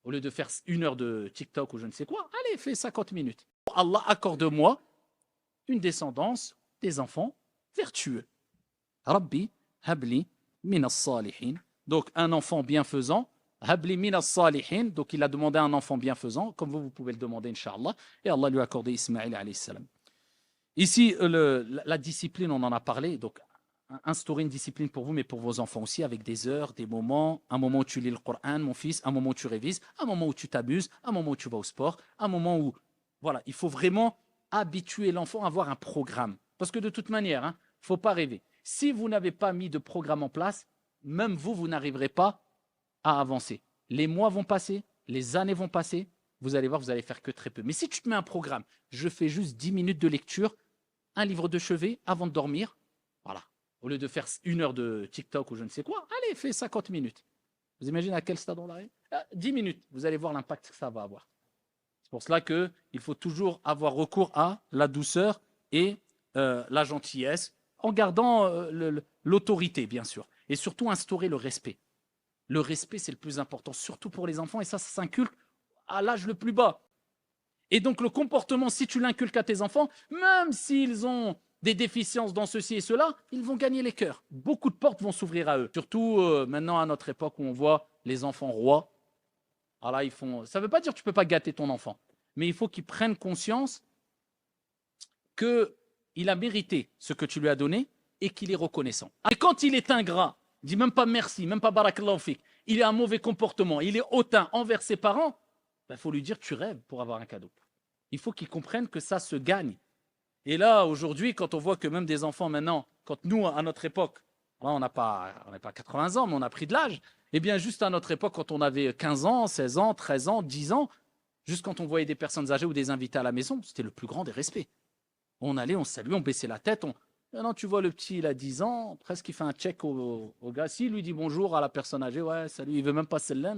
Au lieu de faire 1 heure de TikTok ou je ne sais quoi, allez, fais 50 minutes. Allah, accorde-moi une descendance, des enfants vertueux. Rabbi, habli, minas salihin. Donc, un enfant bienfaisant. Habli minas salihin. Donc, il a demandé un enfant bienfaisant, comme vous pouvez le demander, Inch'Allah. Et Allah lui a accordé Ismaïl, alayhi salam. Ici, la discipline, on en a parlé. Donc, instaurer une discipline pour vous, mais pour vos enfants aussi, avec des heures, des moments, un moment où tu lis le Coran, mon fils, un moment où tu révises, un moment où tu t'abuses, un moment où tu vas au sport, un moment où... Voilà, il faut vraiment habituer l'enfant à avoir un programme. Parce que de toute manière, il ne faut pas rêver. Si vous n'avez pas mis de programme en place, même vous, vous n'arriverez pas à avancer. Les mois vont passer, les années vont passer, vous allez voir, vous allez faire que très peu. Mais si tu te mets un programme, je fais juste 10 minutes de lecture, un livre de chevet avant de dormir, voilà. Au lieu de faire 1 heure de TikTok ou je ne sais quoi, allez, fais 50 minutes. Vous imaginez à quel stade on arrive 10 minutes, vous allez voir l'impact que ça va avoir. C'est pour cela qu'il faut toujours avoir recours à la douceur et la gentillesse, en gardant l'autorité, bien sûr. Et surtout instaurer le respect. Le respect, c'est le plus important, surtout pour les enfants, et ça s'inculque à l'âge le plus bas. Et donc le comportement, si tu l'inculques à tes enfants, même s'ils ont des déficiences dans ceci et cela, ils vont gagner les cœurs. Beaucoup de portes vont s'ouvrir à eux. Surtout maintenant à notre époque où on voit les enfants rois. Alors là, ils font... Ça ne veut pas dire que tu ne peux pas gâter ton enfant, mais il faut qu'il prenne conscience qu'il a mérité ce que tu lui as donné et qu'il est reconnaissant. Et quand il est ingrat, il dit même pas merci, même pas barakallahu fik, il a un mauvais comportement, il est hautain envers ses parents, il faut lui dire tu rêves pour avoir un cadeau. Il faut qu'il comprenne que ça se gagne. Et là, aujourd'hui, quand on voit que même des enfants maintenant, quand nous, à notre époque, là, on n'a pas 80 ans, mais on a pris de l'âge, eh bien, juste à notre époque, quand on avait 15 ans, 16 ans, 13 ans, 10 ans, juste quand on voyait des personnes âgées ou des invités à la maison, c'était le plus grand des respects. On allait, on saluait, on baissait la tête. Maintenant, tu vois le petit, il a 10 ans, presque il fait un check au gars. S'il lui dit bonjour à la personne âgée, ouais, salut, il veut même pas celle-là.